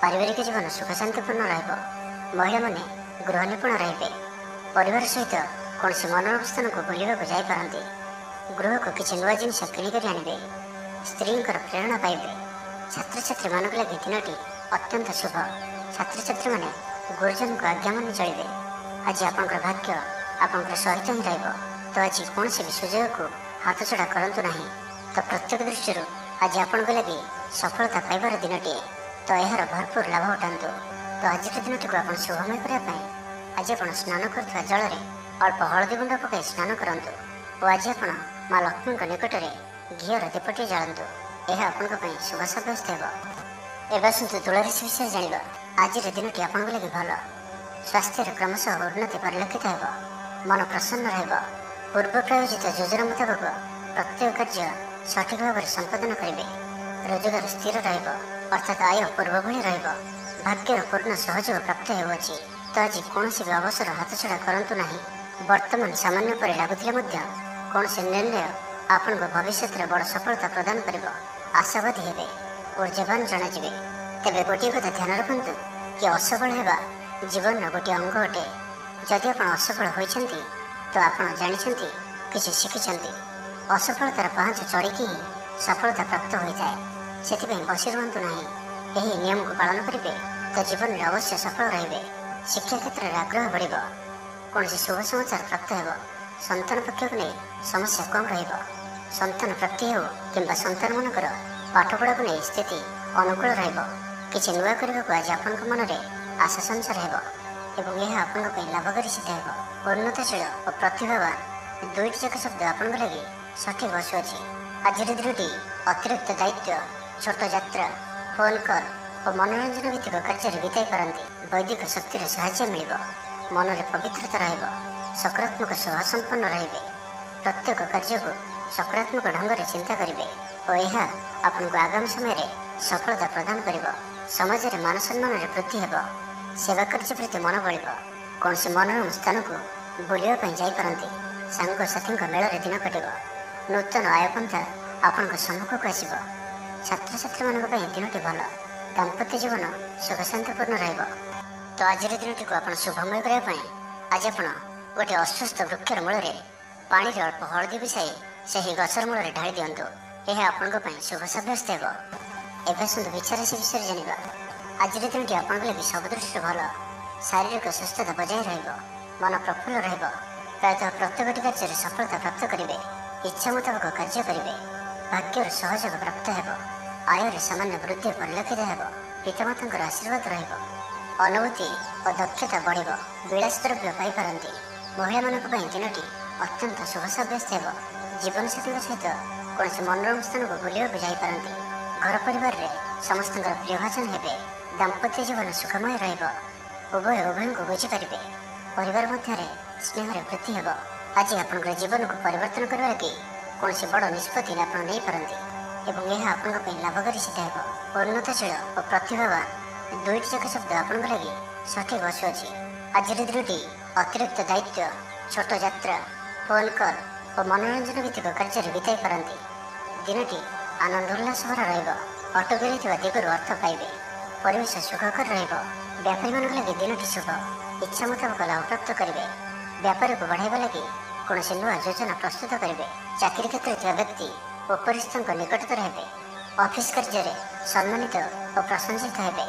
ପାରିବାରିକ ଜୀବନ ସୁଖଶାନ୍ତିପୂର୍ଣ୍ଣ ରହିବ। ମହିଳାମାନେ ଗୃହ ନିପୁଣ ରହିବେ। ପରିବାର ସହିତ କୌଣସି ମନୋରମ ସ୍ଥାନକୁ ବୁଲିବାକୁ ଯାଇପାରନ୍ତି। ଗୃହକୁ କିଛି ନୂଆ ଜିନିଷ କିଣିକରି ଆଣିବେ। ସ୍ତ୍ରୀଙ୍କର ପ୍ରେରଣା ପାଇବେ। ଛାତ୍ରଛାତ୍ରୀମାନଙ୍କ ଲାଗି ଦିନଟି ଅତ୍ୟନ୍ତ ଶୁଭ। ଛାତ୍ରଛାତ୍ରୀମାନେ ଗୁରୁଜନଙ୍କ ଆଜ୍ଞା ମାନି ଚଳିବେ। ଆଜି ଆପଣଙ୍କର ଭାଗ୍ୟ ଆପଣଙ୍କର ସହିତ ହିଁ ରହିବ। ତ ଆଜି କୌଣସି ବି ସୁଯୋଗକୁ ହାତଛଡ଼ା କରନ୍ତୁ ନାହିଁ। ତ ପ୍ରତ୍ୟେକ ଦୃଷ୍ଟିରୁ ଆଜି ଆପଣଙ୍କ ଲାଗି ସଫଳତା ପାଇବାର ଦିନଟିଏ। ତ ଏହାର ଭରପୁର ଲାଭ ଉଠାନ୍ତୁ। ତ ଆଜିର ଦିନଟିକୁ ଆପଣ ଶୁଭମୟ କରିବା ପାଇଁ ଆଜି ଆପଣ ସ୍ନାନ କରୁଥିବା ଜଳରେ ଅଳ୍ପ ହଳଦୀ ଗୁଣ୍ଡ ପକାଇ ସ୍ନାନ କରନ୍ତୁ ଓ ଆଜି ଆପଣ ମା ଲକ୍ଷ୍ମୀଙ୍କ ନିକଟରେ ଘିଅର ଦୀପଟିଏ ଜାଳନ୍ତୁ। ଏହା ଆପଣଙ୍କ ପାଇଁ ଶୁଭ ସାବ୍ୟସ୍ତ ହେବ। ଏବେ ଆସନ୍ତୁ ତୁଳା ରାଶି ବିଷୟରେ ଜାଣିବା। ଆଜିର ଦିନଟି ଆପଣଙ୍କ ଲାଗି ଭଲ। ସ୍ୱାସ୍ଥ୍ୟରେ କ୍ରମଶଃ ଉନ୍ନତି ପରିଲକ୍ଷିତ ହେବ। ମନ ପ୍ରସନ୍ନ ରହିବ। ପୂର୍ବ ପ୍ରାୟୋଜିତ ଯୋଜନା ମୁତାବକ ପ୍ରତ୍ୟେକ କାର୍ଯ୍ୟ ସଠିକ୍ ଭାବରେ ସମ୍ପାଦନ କରିବେ। ରୋଜଗାର ସ୍ଥିର ରହିବ, ଅର୍ଥାତ୍ ଆୟ ପୂର୍ବ ଭଳି ରହିବ। ଭାଗ୍ୟର ପୂର୍ଣ୍ଣ ସହଯୋଗ ପ୍ରାପ୍ତ ହେଉଅଛି। ତ ଆଜି କୌଣସି ବି ଅବସର ହାତଛଡ଼ା କରନ୍ତୁ ନାହିଁ। ବର୍ତ୍ତମାନ ସାମାନ୍ୟ ପରି ଲାଗୁଥିଲେ ମଧ୍ୟ କୌଣସି ନିର୍ଣ୍ଣୟ ଆପଣଙ୍କ ଭବିଷ୍ୟତରେ ବଡ଼ ସଫଳତା ପ୍ରଦାନ କରିବ। ଆଶାବାଦୀ ହେବେ। ଊର୍ଜ୍ଜାବାନ ଜଣାଯିବେ। ତେବେ ଗୋଟିଏ କଥା ଧ୍ୟାନ ରଖନ୍ତୁ କି ଅସଫଳ ହେବା ଜୀବନର ଗୋଟିଏ ଅଙ୍ଗ ଅଟେ। ଯଦି ଆପଣ ଅସଫଳ ହୋଇଛନ୍ତି ତ ଆପଣ ଜାଣିଛନ୍ତି, କିଛି ଶିଖିଛନ୍ତି। ଅସଫଳତାର ପାହାଚ ଚଢ଼ିକି ହିଁ ସଫଳତା ପ୍ରାପ୍ତ ହୋଇଥାଏ। ସେଥିପାଇଁ ବସି ରୁହନ୍ତୁ ନାହିଁ। ଏହି ନିୟମକୁ ପାଳନ କରିବେ ତ ଜୀବନରେ ଅବଶ୍ୟ ସଫଳ ରହିବେ। ଶିକ୍ଷା କ୍ଷେତ୍ରରେ ଆଗ୍ରହ ବଢ଼ିବ। କୌଣସି ଶୁଭ ସମାଚାର ପ୍ରାପ୍ତ ହେବ। ସନ୍ତାନ ପକ୍ଷକୁ ନେଇ ସମସ୍ୟା କମ୍ ରହିବ। ସନ୍ତାନ ପ୍ରାପ୍ତି ହେଉ କିମ୍ବା ସନ୍ତାନମାନଙ୍କର ପାଠପଢ଼ାକୁ ନେଇ ସ୍ଥିତି ଅନୁକୂଳ ରହିବ। କିଛି ନୂଆ କରିବାକୁ ଆଜି ଆପଣଙ୍କ ମନରେ ଆଶା ସଞ୍ଚାର ହେବ ଏବଂ ଏହା ଆପଣଙ୍କ ପାଇଁ ଲାଭକାରୀ ସିଦ୍ଧ ହେବ। ଉନ୍ନତଶୀଳ ଓ ପ୍ରତିଭାବାନ ଦୁଇଟି ଯାକ ଶବ୍ଦ ଆପଣଙ୍କ ଲାଗି ସଠିକ୍ ବସୁଅଛି। ଆଜିର ଦିନଟି ଅତିରିକ୍ତ ଦାୟିତ୍ୱ, ଛୋଟ ଯାତ୍ରା, ଫୋନ୍ କଲ୍ ଓ ମନୋରଞ୍ଜନ ଭିତ୍ତିକ କାର୍ଯ୍ୟରେ ବିତାଇ ପାରନ୍ତି। ବୈଦିକ ଶକ୍ତିର ସାହାଯ୍ୟ ମିଳିବ। ମନରେ ପବିତ୍ରତା ରହିବ। ସକାରାତ୍ମକ ସ୍ୱଭାବ ସମ୍ପନ୍ନ ରହିବେ। ପ୍ରତ୍ୟେକ କାର୍ଯ୍ୟକୁ ସକାରାତ୍ମକ ଢଙ୍ଗରେ ଚିନ୍ତା କରିବେ ଓ ଏହା ଆପଣଙ୍କୁ ଆଗାମୀ ସମୟରେ ସଫଳତା ପ୍ରଦାନ କରିବ। ସମାଜରେ ମାନ ସମ୍ମାନରେ ବୃଦ୍ଧି ହେବ। ସେବା କାର୍ଯ୍ୟ ପ୍ରତି ମନ ବଳିବ। କୌଣସି ମନୋରମ ସ୍ଥାନକୁ ବୁଲିବା ପାଇଁ ଯାଇପାରନ୍ତି। ସାଙ୍ଗସାଥୀଙ୍କ ମେଳରେ ଦିନ କଟିବ। ନୂତନ ଆୟପନ୍ଥା ଆପଣଙ୍କ ସମ୍ମୁଖକୁ ଆସିବ। ଛାତ୍ରଛାତ୍ରୀମାନଙ୍କ ପାଇଁ ଦିନଟି ଭଲ। ଦାମ୍ପତ୍ୟ ଜୀବନ ସୁଖଶାନ୍ତିପୂର୍ଣ୍ଣ ରହିବ। ତ ଆଜିର ଦିନଟିକୁ ଆପଣ ଶୁଭମୟ କରିବା ପାଇଁ ଆଜି ଆପଣ ଗୋଟିଏ ଅସୁସ୍ଥ ବୃକ୍ଷର ମୂଳରେ ପାଣିରେ ଅଳ୍ପ ହଳଦୀ ମିଶାଇ ସେହି ଗଛର ମୂଳରେ ଢାଳି ଦିଅନ୍ତୁ। ଏହା ଆପଣଙ୍କ ପାଇଁ ଶୁଭ ସାବ୍ୟସ୍ତ ହେବ। ଏବେ ଆସନ୍ତୁ ବିଛା ରାଶି ବିଷୟରେ ଜାଣିବା। ଆଜିର ଦିନଟି ଆପଣଙ୍କ ଲାଗି ସବୁ ଦୃଷ୍ଟିରୁ ଭଲ। ଶାରୀରିକ ସୁସ୍ଥତା ବଜାୟ ରହିବ। ମନ ପ୍ରଫୁଲ୍ଲ ରହିବ। ପ୍ରାୟତଃ ପ୍ରତ୍ୟେକଟି କାର୍ଯ୍ୟରେ ସଫଳତା ପ୍ରାପ୍ତ କରିବେ। ଇଚ୍ଛା ମୁତାବକ କାର୍ଯ୍ୟ କରିବେ। ଭାଗ୍ୟର ସହଯୋଗ ପ୍ରାପ୍ତ ହେବ। ଆୟରେ ସାମାନ୍ୟ ବୃଦ୍ଧି ପରିଲକ୍ଷିତ ହେବ। ପିତାମାତାଙ୍କର ଆଶୀର୍ବାଦ ରହିବ। ଅନୁଭୂତି ଓ ଦକ୍ଷତା ବଢ଼ିବ। ବିଳାସ ଦ୍ରବ୍ୟ ପାଇପାରନ୍ତି। ମହିଳାମାନଙ୍କ ପାଇଁ ଦିନଟି ଅତ୍ୟନ୍ତ ଶୁଭ ସାବ୍ୟସ୍ତ ହେବ। ଜୀବନସାଥୀଙ୍କ ସହିତ କୌଣସି ମନୋରମ ସ୍ଥାନକୁ ବୁଲିବାକୁ ଯାଇପାରନ୍ତି। ଘର ପରିବାରରେ ସମସ୍ତଙ୍କର ପ୍ରିୟଭାଜନ ହେବେ। ଦାମ୍ପତ୍ୟ ଜୀବନ ସୁଖମୟ ରହିବ। ଉଭୟଙ୍କୁ ବୁଝିପାରିବେ। ପରିବାର ମଧ୍ୟରେ ସ୍ନେହରେ ବୃଦ୍ଧି ହେବ। ଆଜି ଆପଣଙ୍କର ଜୀବନକୁ ପରିବର୍ତ୍ତନ କରିବା ଲାଗି କୌଣସି ବଡ଼ ନିଷ୍ପତ୍ତି ଆପଣ ନେଇପାରନ୍ତି ଏବଂ ଏହା ଆପଣଙ୍କ ପାଇଁ ଲାଭକାରୀ ସିଦ୍ଧ ହେବ। ଉନ୍ନତଶୀଳ ଓ ପ୍ରତିଭାବାନ ଦୁଇଟି ଯାକ ଶବ୍ଦ ଆପଣଙ୍କ ଲାଗି ସଠିକ୍ ବସୁଅଛି। ଆଜିର ଦିନଟି ଅତିରିକ୍ତ ଦାୟିତ୍ୱ, ଛୋଟ ଯାତ୍ରା, ଫୋନ୍ କଲ୍ ଓ ମନୋରଞ୍ଜନ ଭିତ୍ତିକ କାର୍ଯ୍ୟରେ ବିତାଇ ପାରନ୍ତି। ଦିନଟି ଆନନ୍ଦ ଉଲ୍ଲାସ ଭରା ରହିବ। ଅଟକି ରହିଥିବା ଦିଗରୁ ଅର୍ଥ ପାଇବେ। ପରିବେଶ ସୁଖକର ରହିବ। ବ୍ୟାପାରୀମାନଙ୍କ ଲାଗି ଦିନଟି ଶୁଭ। ଇଚ୍ଛା ମୁତାବକ ଲାଭ ପ୍ରାପ୍ତ କରିବେ। ବ୍ୟାପାରକୁ ବଢ଼ାଇବା ଲାଗି କୌଣସି ନୂଆ ଯୋଜନା ପ୍ରସ୍ତୁତ କରିବେ। ଚାକିରି କ୍ଷେତ୍ରରେ ଥିବା ବ୍ୟକ୍ତି ଉପରିସ୍ଥଙ୍କ ନିକଟତର ହେବେ। ଅଫିସ କାର୍ଯ୍ୟରେ ସମ୍ମାନିତ ଓ ପ୍ରଶଂସିତ ହେବେ।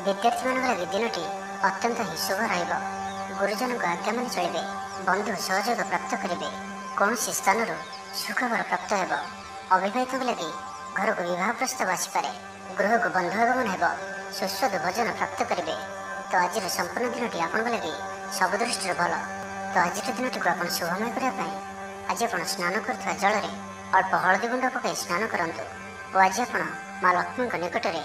ବିଦ୍ୟାର୍ଥୀମାନଙ୍କ ଲାଗି ଦିନଟି ଅତ୍ୟନ୍ତ ହିଁ ଶୁଭ ରହିବ। ଗୁରୁଜନଙ୍କ ଆଜ୍ଞା ମାନି ଚଳିବେ। ବନ୍ଧୁ ସହଯୋଗ ପ୍ରାପ୍ତ କରିବେ। କୌଣସି ସ୍ଥାନରୁ ସୁଖବର ପ୍ରାପ୍ତ ହେବ। ଅବିବାହିତଙ୍କ ଲାଗି ଘରକୁ ବିବାହ ପ୍ରସ୍ତାବ ଆସିପାରେ। ଗୃହକୁ ବନ୍ଧୁ ଆଗମନ ହେବ। ସୁସ୍ୱାଦୁ ଭୋଜନ ପ୍ରାପ୍ତ କରିବେ। ତ ଆଜିର ସମ୍ପୂର୍ଣ୍ଣ ଦିନଟି ଆପଣଙ୍କ ଲାଗି ସବୁ ଦୃଷ୍ଟିରୁ ଭଲ। ତ ଆଜିର ଦିନଟିକୁ ଆପଣ ଶୁଭମୟ କରିବା ପାଇଁ ଆଜି ଆପଣ ସ୍ନାନ କରୁଥିବା ଜଳରେ ଅଳ୍ପ ହଳଦୀ ଗୁଣ୍ଡ ପକାଇ ସ୍ନାନ କରନ୍ତୁ ଓ ଆଜି ଆପଣ ମା ଲକ୍ଷ୍ମୀଙ୍କ ନିକଟରେ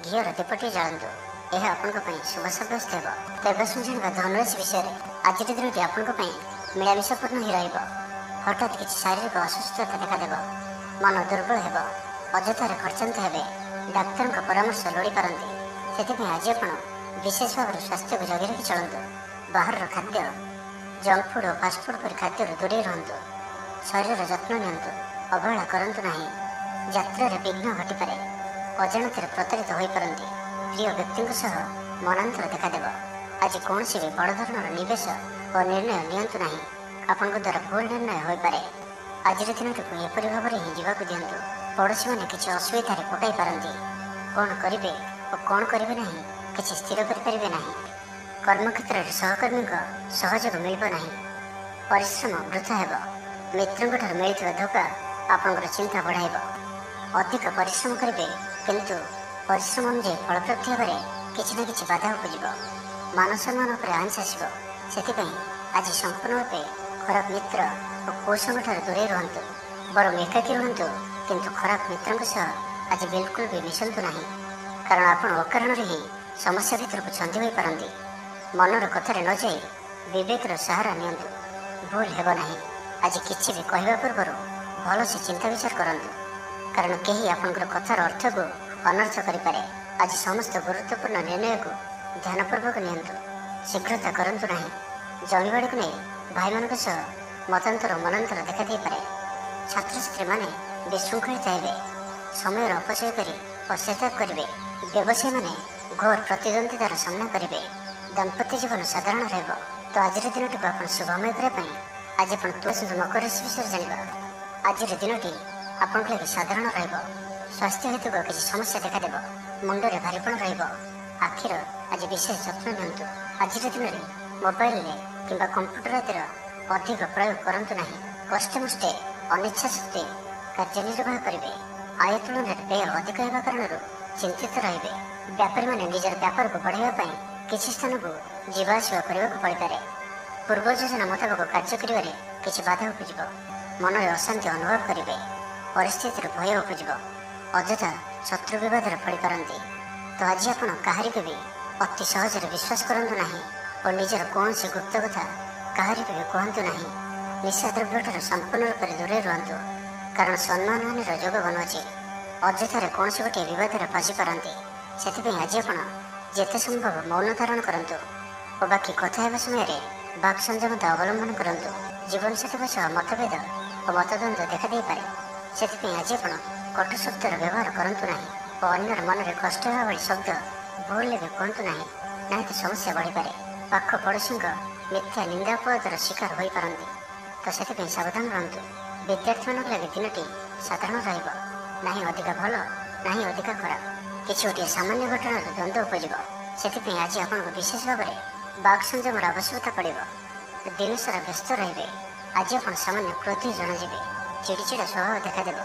ଘିଅର ଦୀପଟିଏ ଜାଳନ୍ତୁ। ଏହା ଆପଣଙ୍କ ପାଇଁ ଶୁଭ ସାବ୍ୟସ୍ତ ହେବ। ତେବେ ଜାଣିବା ଧନରାଶି ବିଷୟରେ। ଆଜିର ଦିନଟି ଆପଣଙ୍କ ପାଇଁ ମିଳାମିଶାପୂର୍ଣ୍ଣ ହିଁ ରହିବ। ହଠାତ୍ କିଛି ଶାରୀରିକ ଅସୁସ୍ଥତା ଦେଖାଦେବ। ମନ ଦୁର୍ବଳ ହେବ। ଅଯଥାରେ ଖର୍ଚ୍ଚାନ୍ତ ହେବେ। ଡାକ୍ତରଙ୍କ ପରାମର୍ଶ ଲୋଡ଼ିପାରନ୍ତି। ସେଥିପାଇଁ ଆଜି ଆପଣ ବିଶେଷ ଭାବରେ ସ୍ୱାସ୍ଥ୍ୟକୁ ଜଗି ରଖି ଚଳନ୍ତୁ। ବାହାରର ଖାଦ୍ୟ, ଜଙ୍କ ଫୁଡ୍ ଓ ଫାଷ୍ଟଫୁଡ୍ ପରି ଖାଦ୍ୟରୁ ଦୂରେଇ ରୁହନ୍ତୁ। ଶରୀରର ଯତ୍ନ ନିଅନ୍ତୁ। ଅବହେଳା କରନ୍ତୁ ନାହିଁ। ଯାତ୍ରାରେ ବିଘ୍ନ ଘଟିପାରେ। ଅଜାଣତରେ ପ୍ରତାରିତ ହୋଇପାରନ୍ତି। ପ୍ରିୟ ବ୍ୟକ୍ତିଙ୍କ ସହ ମନାନ୍ତର ଦେଖାଦେବ। ଆଜି କୌଣସି ବି ବଡ଼ ଧରଣର ନିବେଶ ଓ ନିର୍ଣ୍ଣୟ ନିଅନ୍ତୁ ନାହିଁ। ଆପଣଙ୍କ ଦ୍ୱାରା ଭୁଲ ନିର୍ଣ୍ଣୟ ହୋଇପାରେ। ଆଜିର ଦିନଟିକୁ ଏପରି ଭାବରେ ହିଁ ଯିବାକୁ ଦିଅନ୍ତୁ। ପଡ଼ୋଶୀମାନେ କିଛି ଅସୁବିଧାରେ ପକାଇ ପାରନ୍ତି। କ'ଣ କରିବେ ଓ କ'ଣ କରିବେ ନାହିଁ କିଛି ସ୍ଥିର କରିପାରିବେ ନାହିଁ। କର୍ମକ୍ଷେତ୍ରରେ ସହକର୍ମୀଙ୍କ ସହଯୋଗ ମିଳିବ ନାହିଁ। ପରିଶ୍ରମ ବୃଥା ହେବ। ମିତ୍ରଙ୍କଠାରୁ ମିଳିଥିବା ଧୋକା ଆପଣଙ୍କର ଚିନ୍ତା ବଢ଼ାଇବ। ଅଧିକ ପରିଶ୍ରମ କରିବେ, କିନ୍ତୁ ପରିଶ୍ରମ ଅନୁଯାୟୀ ଫଳପ୍ରାପ୍ତି ହେବାରେ କିଛି ନା କିଛି ବାଧା ଉପୁଜିବ। ମାନ ସମ୍ମାନ ଉପରେ ଆଞ୍ଚ ଆସିବ। ସେଥିପାଇଁ ଆଜି ସମ୍ପୂର୍ଣ୍ଣ ରୂପେ ଖରାପ ମିତ୍ର ଓ କୁସଙ୍ଗଠାରୁ ଦୂରେଇ ରୁହନ୍ତୁ। ବରଂ ଏକାକୀ ରୁହନ୍ତୁ, କିନ୍ତୁ ଖରାପ ମିତ୍ରଙ୍କ ସହ ଆଜି ବିଲକୁଲ ବି ମିଶନ୍ତୁ ନାହିଁ। କାରଣ ଆପଣ ଅକାରଣରେ ହିଁ ସମସ୍ୟା ଭିତରକୁ ଛନ୍ଦି ହୋଇପାରନ୍ତି। ମନର କଥାରେ ନ ଯାଇ ବିବେକର ସାହାରା ନିଅନ୍ତୁ। ଭୁଲ ହେବ ନାହିଁ। ଆଜି କିଛି ବି କହିବା ପୂର୍ବରୁ ଭଲସେ ଚିନ୍ତା ବିଚାର କରନ୍ତୁ। କାରଣ କେହି ଆପଣଙ୍କର କଥାର ଅର୍ଥକୁ ଅନର୍ଥ କରିପାରେ। ଆଜି ସମସ୍ତ ଗୁରୁତ୍ୱପୂର୍ଣ୍ଣ ନିର୍ଣ୍ଣୟକୁ ଧ୍ୟାନପୂର୍ବକ ନିଅନ୍ତୁ। ଶୀଘ୍ରତା କରନ୍ତୁ ନାହିଁ। ଜମିବାଡ଼ିକୁ ନେଇ ଭାଇମାନଙ୍କ ସହ ମତାନ୍ତର ମନାନ୍ତର ଦେଖାଦେଇପାରେ। ଛାତ୍ରଛାତ୍ରୀମାନେ ବିଶୃଙ୍ଖଳିତ ହେବେ। ସମୟର ଅପଚୟ କରି ପଶ୍ଚାତାପ କରିବେ। ବ୍ୟବସାୟୀମାନେ ଘୋର ପ୍ରତିଦ୍ୱନ୍ଦିତାର ସାମ୍ନା କରିବେ। ଦାମ୍ପତ୍ୟ ଜୀବନ ସାଧାରଣ ରହିବ। ତ ଆଜିର ଦିନଟିକୁ ଆପଣ ଶୁଭମୟ କରିବା ପାଇଁ ଆଜି ଆପଣ ତୁଳସୀ ମକର ରାଶି ବିଷୟରେ ଜାଣିବା। ଆଜିର ଦିନଟି ଆପଣଙ୍କ ଲାଗି ସାଧାରଣ ରହିବ। ସ୍ୱାସ୍ଥ୍ୟ ହେତୁକ କିଛି ସମସ୍ୟା ଦେଖାଦେବ। ମୁଣ୍ଡରେ ଭାରିପଣ ରହିବ। ଆଖିର ଆଜି ବିଶେଷ ଯତ୍ନ ନିଅନ୍ତୁ। ଆଜିର ଦିନରେ ମୋବାଇଲରେ କିମ୍ବା କମ୍ପ୍ୟୁଟର ଆଦିର ଅଧିକ ପ୍ରୟୋଗ କରନ୍ତୁ ନାହିଁ। କଷ୍ଟେମଷ୍ଟେ ଅନିଚ୍ଛା ସତ୍ତ୍ୱେ କାର୍ଯ୍ୟ ନିର୍ବାହ କରିବେ। ଆୟ ତୁଳନାରେ ବ୍ୟୟ ଅଧିକ ହେବା କାରଣରୁ ଚିନ୍ତିତ ରହିବେ। ବ୍ୟାପାରୀମାନେ ନିଜର ବ୍ୟାପାରକୁ ବଢ଼ାଇବା ପାଇଁ କିଛି ସ୍ଥାନକୁ ଯିବା ଆସିବା କରିବାକୁ ପଡ଼ିପାରେ। ପୂର୍ବ ଯୋଜନା ମୁତାବକ କାର୍ଯ୍ୟ କରିବାରେ କିଛି ବାଧା ଉପୁଜିବ। ମନରେ ଅଶାନ୍ତି ଅନୁଭବ କରିବେ। ପରିସ୍ଥିତିରୁ ଭୟ ଉପୁଜିବ। ଅଯଥା ଶତ୍ରୁ ବିବାଦରେ ପଡ଼ିପାରନ୍ତି। ତ ଆଜି ଆପଣ କାହାରିକୁ ବି ଅତି ସହଜରେ ବିଶ୍ୱାସ କରନ୍ତୁ ନାହିଁ ଓ ନିଜର କୌଣସି ଗୁପ୍ତ କଥା କାହାରିକୁ ବି କୁହନ୍ତୁ ନାହିଁ। ନିଶାଦ୍ରବ୍ୟଠାରୁ ସମ୍ପୂର୍ଣ୍ଣ ରୂପରେ ଦୂରେଇ ରୁହନ୍ତୁ। କାରଣ ସମ୍ମାନହାନିର ଯୋଗ ବନୁଅଛି। ଅଯଥାରେ କୌଣସି ଗୋଟିଏ ବିବାଦରେ ଫସିପାରନ୍ତି। ସେଥିପାଇଁ ଆଜି ଆପଣ ଯେତେ ସମ୍ଭବ ମୌନ ଧାରଣ କରନ୍ତୁ ଓ ବାକି କଥା ହେବା ସମୟରେ ବାକ୍ ସଂଯମତା ଅବଲମ୍ବନ କରନ୍ତୁ। ଜୀବନସାଥୀଙ୍କ ସହ ମତଭେଦ ଓ ମତଦ୍ୱନ୍ଦ୍ୱ ଦେଖାଦେଇପାରେ। ସେଥିପାଇଁ ଆଜି ଆପଣ କଟୁ ଶବ୍ଦର ବ୍ୟବହାର କରନ୍ତୁ ନାହିଁ ଓ ଅନ୍ୟର ମନରେ କଷ୍ଟ ହେବା ଭଳି ଶବ୍ଦ ଭୁଲରେ ବି କୁହନ୍ତୁ ନାହିଁ। ନାହିଁ ତ ସମସ୍ୟା ବଢ଼ିପାରେ। ପାଖ ପଡ଼ୋଶୀଙ୍କ ମିଥ୍ୟା ନିନ୍ଦା ଅପବାଦର ଶିକାର ହୋଇପାରନ୍ତି। ତ ସେଥିପାଇଁ ସାବଧାନ ରୁହନ୍ତୁ। ବିଦ୍ୟାର୍ଥୀମାନଙ୍କ ଲାଗି ଦିନଟି ସାଧାରଣ ରହିବ। ନାହିଁ ଅଧିକା ଭଲ, ନାହିଁ ଅଧିକା ଖରାପ। କିଛି ଗୋଟିଏ ସାମାନ୍ୟ ଘଟଣାର ଦ୍ୱନ୍ଦ୍ୱ ଉପୁଜିବ। ସେଥିପାଇଁ ଆଜି ଆପଣଙ୍କୁ ବିଶେଷ ଭାବରେ ବାକ୍ ସଂଯମର ଆବଶ୍ୟକତା ପଡ଼ିବ। ଦିନସାରା ବ୍ୟସ୍ତ ରହିବେ। ଆଜି ଆପଣ ସାମାନ୍ୟ କ୍ରୋଧୀ ଜଣାଯିବେ। ଚିଡ଼ିଚିଡ଼ା ସ୍ୱଭାବ ଦେଖାଦେବ।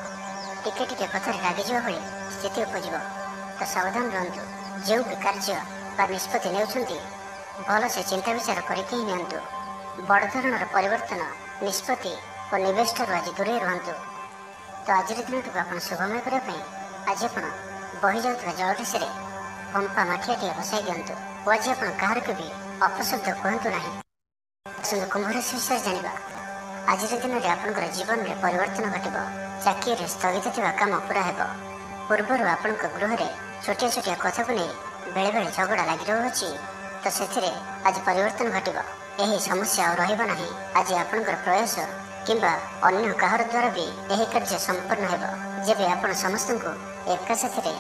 ଟିକେ ଟିକେ କଥାରେ ରାଗିଯିବା ଭଳି ସ୍ଥିତି ଉପୁଜିବ। ତ ସାବଧାନ ରୁହନ୍ତୁ। ଯେଉଁ ବି କାର୍ଯ୍ୟ ବା ନିଷ୍ପତ୍ତି ନେଉଛନ୍ତି ଭଲସେ ଚିନ୍ତା ବିଚାର କରିକି ହିଁ ନିଅନ୍ତୁ। ବଡ଼ ଧରଣର ପରିବର୍ତ୍ତନ, ନିଷ୍ପତ୍ତି ଓ ନିବେଶଠାରୁ ଆଜି ଦୂରେଇ ରୁହନ୍ତୁ। ତ ଆଜିର ଦିନଟିକୁ ଆପଣ ଶୁଭମୟ କରିବା ପାଇଁ ଆଜି ଆପଣ ବହିଯାଉଥିବା ଜଳରାଶିରେ ଫମ୍ପା ମାଠିଆଟିଏ ବସାଇ ଦିଅନ୍ତୁ ଓ ଆଜି ଆପଣ କାହାରିକୁ ବି ଅପଶବ୍ଦ କୁହନ୍ତୁ ନାହିଁ। କୁମ୍ଭ ରାଶି ବିଷୟରେ ଜାଣିବା। ଆଜିର ଦିନରେ ଆପଣଙ୍କର ଜୀବନରେ ପରିବର୍ତ୍ତନ ଘଟିବ। ଚାକିରିରେ ସ୍ଥଗିତ ଥିବା କାମ ପୁରା ହେବ। ପୂର୍ବରୁ ଆପଣଙ୍କ ଗୃହରେ ଛୋଟିଆ ଛୋଟିଆ କଥାକୁ ନେଇ ବେଳେବେଳେ ଝଗଡ଼ା ଲାଗି ରହୁଅଛି, ତ ସେଥିରେ ଆଜି ପରିବର୍ତ୍ତନ ଘଟିବ। ଏହି ସମସ୍ୟା ଆଉ ରହିବ ନାହିଁ। ଆଜି ଆପଣଙ୍କର ପ୍ରୟାସ କିମ୍ବା ଅନ୍ୟ କାହାର ଦ୍ୱାରା ବି ଏହି କାର୍ଯ୍ୟ ସମ୍ପନ୍ନ ହେବ। ଯେବେ ଆପଣ ସମସ୍ତଙ୍କୁ ଏକା ସାଥିରେ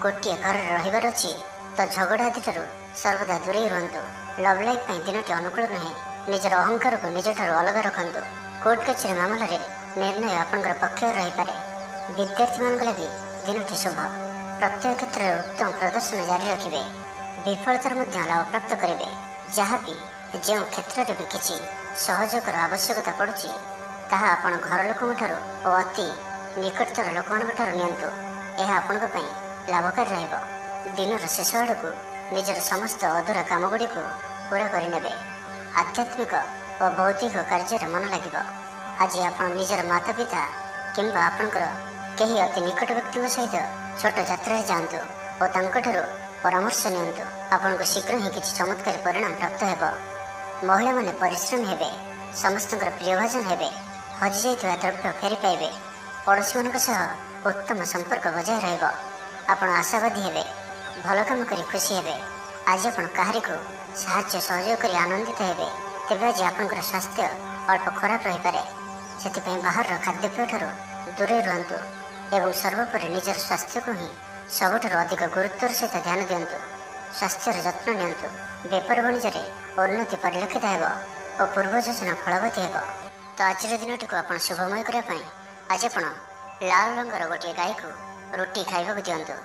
ଗୋଟିଏ ଘରରେ ରହିବାର ଅଛି, ତ ଝଗଡ଼ା ଆଦିଠାରୁ ସର୍ବଦା ଦୂରେଇ ରୁହନ୍ତୁ। ଲଭ୍ ଲାଇଫ୍ ପାଇଁ ଦିନଟି ଅନୁକୂଳ ନୁହେଁ। ନିଜର ଅହଙ୍କାରକୁ ନିଜଠାରୁ ଅଲଗା ରଖନ୍ତୁ। କୋର୍ଟ କଚେରୀ ମାମଲାରେ ନିର୍ଣ୍ଣୟ ଆପଣଙ୍କର ପକ୍ଷରେ ରହିପାରେ। ବିଦ୍ୟାର୍ଥୀମାନଙ୍କ ଲାଗି ଦିନଟି ଶୁଭ। ପ୍ରତ୍ୟେକ କ୍ଷେତ୍ରରେ ଉତ୍ତମ ପ୍ରଦର୍ଶନ ଜାରି ରଖିବେ। ବିଫଳତାର ମଧ୍ୟ ଲାଭ ପ୍ରାପ୍ତ କରିବେ। ଯାହାବି ଯେଉଁ କ୍ଷେତ୍ରରେ ବି କିଛି ସହଯୋଗର ଆବଶ୍ୟକତା ପଡ଼ୁଛି, ତାହା ଆପଣ ଘର ଲୋକଙ୍କଠାରୁ ଓ ଅତି ନିକଟତର ଲୋକମାନଙ୍କଠାରୁ ନିଅନ୍ତୁ। ଏହା ଆପଣଙ୍କ ପାଇଁ ଲାଭକାରୀ ରହିବ। ଦିନର ଶେଷ ଆଡ଼କୁ ନିଜର ସମସ୍ତ ଅଧୁରା କାମଗୁଡ଼ିକୁ ପୂରା କରିନେବେ। ଆଧ୍ୟାତ୍ମିକ ଓ ବୌଦ୍ଧିକ କାର୍ଯ୍ୟରେ ମନ ଲାଗିବ। ଆଜି ଆପଣ ନିଜର ମାତା ପିତା କିମ୍ବା ଆପଣଙ୍କର କେହି ଅତି ନିକଟ ବ୍ୟକ୍ତିଙ୍କ ସହିତ ଛୋଟ ଯାତ୍ରାରେ ଯାଆନ୍ତୁ ଓ ତାଙ୍କଠାରୁ ପରାମର୍ଶ ନିଅନ୍ତୁ। ଆପଣଙ୍କୁ ଶୀଘ୍ର ହିଁ କିଛି ଚମତ୍କାରୀ ପରିଣାମ ପ୍ରାପ୍ତ ହେବ। ମହିଳାମାନେ ପରିଶ୍ରମୀ ହେବେ। ସମସ୍ତଙ୍କର ପ୍ରିୟଭାଜନ ହେବେ। ହଜିଯାଇଥିବା ଦ୍ରବ୍ୟ ଫେରି ପାଇବେ। ପଡ଼ୋଶୀମାନଙ୍କ ସହ ଉତ୍ତମ ସମ୍ପର୍କ ବଜାୟ ରହିବ। ଆପଣ ଆଶାବାଦୀ ହେବେ। ଭଲ କାମ କରି ଖୁସି ହେବେ। ଆଜି ଆପଣ କାହାରିକୁ ସାହାଯ୍ୟ ସହଯୋଗ କରି ଆନନ୍ଦିତ ହେବେ। ତେବେ ଆଜି ଆପଣଙ୍କର ସ୍ୱାସ୍ଥ୍ୟ ଅଳ୍ପ ଖରାପ ରହିପାରେ। ସେଥିପାଇଁ ବାହାରର ଖାଦ୍ୟପେୟଠାରୁ ଦୂରେଇ ରୁହନ୍ତୁ ଏବଂ ସର୍ବୋପରି ନିଜର ସ୍ୱାସ୍ଥ୍ୟକୁ ହିଁ ସବୁଠାରୁ ଅଧିକ ଗୁରୁତ୍ୱର ସହିତ ଧ୍ୟାନ ଦିଅନ୍ତୁ। ସ୍ୱାସ୍ଥ୍ୟର ଯତ୍ନ ନିଅନ୍ତୁ। ବେପାର ବାଣିଜ୍ୟରେ ଉନ୍ନତି ପରିଲକ୍ଷିତ ହେବ ଓ ପୂର୍ବ ଯୋଜନା ଫଳବତୀ ହେବ। ତ ଆଜିର ଦିନଟିକୁ ଆପଣ ଶୁଭମୟ କରିବା ପାଇଁ ଆଜି ଆପଣ ଲାଲ ରଙ୍ଗର ଗୋଟିଏ ଗାଈକୁ ରୁଟି ଖାଇବାକୁ ଦିଅନ୍ତୁ।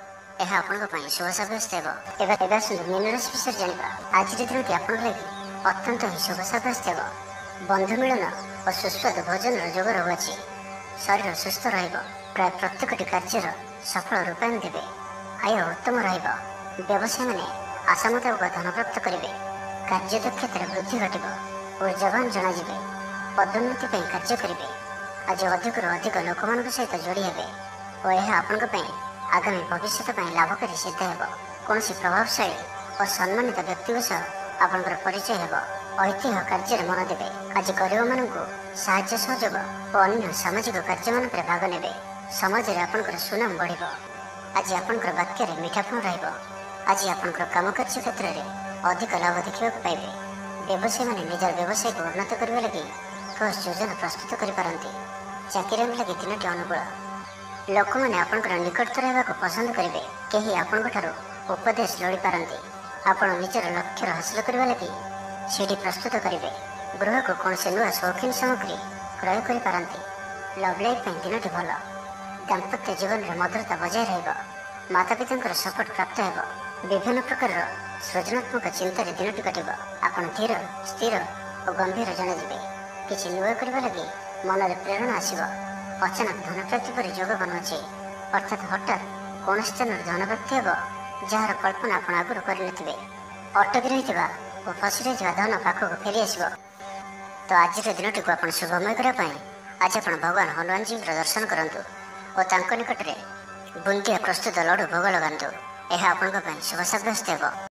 ଏହା ଆପଣଙ୍କ ପାଇଁ ଶୁଭ ସାବ୍ୟସ୍ତ ହେବ। ଏବେ ଆସନ୍ତୁ ମୀନ ରାଶି ବିଷୟରେ ଜାଣିବା। ଆଜିର ଦିନଟି ଆପଣଙ୍କ ଲାଗି ଅତ୍ୟନ୍ତ ହିଁ ଶୁଭ ସାବ୍ୟସ୍ତ ହେବ। ବନ୍ଧୁ ମିଳନ ଓ ସୁସ୍ୱାଦୁ ଭୋଜନର ଯୋଗ ରହୁଅଛି। ଶରୀର ସୁସ୍ଥ ରହିବ। ପ୍ରାୟ ପ୍ରତ୍ୟେକଟି କାର୍ଯ୍ୟର ସଫଳ ରୂପାୟନ ଦେବେ। ଆୟ ଉତ୍ତମ ରହିବ। ବ୍ୟବସାୟୀମାନେ ଆଶା ମୁତାବକ ଧନ ପ୍ରାପ୍ତ କରିବେ। କାର୍ଯ୍ୟଦକ୍ଷତାରେ ବୃଦ୍ଧି ଘଟିବ। ଉର୍ଜାବାନ ଜଣାଯିବେ। ପଦୋନ୍ନତି ପାଇଁ କାର୍ଯ୍ୟ କରିବେ। ଆଜି ଅଧିକରୁ ଅଧିକ ଲୋକମାନଙ୍କ ସହିତ ଯୋଡ଼ି ହେବେ ଓ ଏହା ଆପଣଙ୍କ ପାଇଁ ଆଗାମୀ ଭବିଷ୍ୟତ ପାଇଁ ଲାଭକାରୀ ସିଦ୍ଧ ହେବ। କୌଣସି ପ୍ରଭାବଶାଳୀ ଓ ସମ୍ମାନିତ ବ୍ୟକ୍ତିଙ୍କ ସହ ଆପଣଙ୍କର ପରିଚୟ ହେବ। ଐତିହ୍ୟ କାର୍ଯ୍ୟରେ ମନ ଦେବେ। ଆଜି ଗରିବମାନଙ୍କୁ ସାହାଯ୍ୟ ସହଯୋଗ ଓ ଅନ୍ୟ ସାମାଜିକ କାର୍ଯ୍ୟମାନଙ୍କରେ ଭାଗ ନେବେ। ସମାଜରେ ଆପଣଙ୍କର ସୁନାମ ବଢ଼ିବ। ଆଜି ଆପଣଙ୍କର ବାକ୍ୟରେ ମିଠାପଣ ରହିବ। ଆଜି ଆପଣଙ୍କର କାମକାର୍ଯ୍ୟ କ୍ଷେତ୍ରରେ ଅଧିକ ଲାଭ ଦେଖିବାକୁ ପାଇବେ। ବ୍ୟବସାୟୀମାନେ ନିଜର ବ୍ୟବସାୟକୁ ଉନ୍ନତ କରିବା ଲାଗି ଠୋସ୍ ଯୋଜନା ପ୍ରସ୍ତୁତ କରିପାରନ୍ତି। ଚାକିରିଙ୍କ ଲାଗି ଦିନଟି ଅନୁକୂଳ। ଲୋକମାନେ ଆପଣଙ୍କର ନିକଟତର ହେବାକୁ ପସନ୍ଦ କରିବେ। କେହି ଆପଣଙ୍କଠାରୁ ଉପଦେଶ ଲୋଡ଼ିପାରନ୍ତି। ଆପଣ ନିଜର ଲକ୍ଷ୍ୟର ହାସଲ କରିବା ଲାଗି ସିଡ଼ି ପ୍ରସ୍ତୁତ କରିବେ। ଗୃହକୁ କୌଣସି ନୂଆ ସୌଖିନ ସାମଗ୍ରୀ କ୍ରୟ କରିପାରନ୍ତି। ଲଭ୍ ଲାଇଫ୍ ପାଇଁ ଦିନଟି ଭଲ। ଦାମ୍ପତ୍ୟ ଜୀବନରେ ମଧୁରତା ବଜାୟ ରହିବ। ମାତାପିତାଙ୍କର ସପୋର୍ଟ ପ୍ରାପ୍ତ ହେବ। ବିଭିନ୍ନ ପ୍ରକାରର ସୃଜନାତ୍ମକ ଚିନ୍ତାରେ ଦିନଟି କଟିବ। ଆପଣ ଧୀର, ସ୍ଥିର ଓ ଗମ୍ଭୀର ଜଣାଯିବେ। କିଛି ନୂଆ କରିବା ଲାଗି ମନରେ ପ୍ରେରଣା ଆସିବ। ଅଚାନକ ଧନପ୍ରାପ୍ତି ପରି ଯୋଗ ବନୁଅଛି। ଅର୍ଥାତ୍ ହଠାତ୍ କୌଣସି ସ୍ଥାନରୁ ଧନପ୍ରାପ୍ତି ହେବ, ଯାହାର କଳ୍ପନା ଆପଣ ଆଗରୁ କରିନଥିବେ। ଅଟକି ରହିଥିବା ଓ ଫସି ରହିଥିବା ଧନ ପାଖକୁ ଫେରିଆସିବ। ତ ଆଜିର ଦିନଟିକୁ ଆପଣ ଶୁଭମୟ କରିବା ପାଇଁ ଆଜି ଆପଣ ଭଗବାନ ହନୁମାନଜୀଙ୍କର ଦର୍ଶନ କରନ୍ତୁ ଓ ତାଙ୍କ ନିକଟରେ ବୁନ୍ଦିଆ ପ୍ରସ୍ତୁତ ଲଡ଼ୁ ଭୋଗ ଲଗାନ୍ତୁ। ଏହା ଆପଣଙ୍କ ପାଇଁ ଶୁଭ ସାବ୍ୟସ୍ତ ହେବ।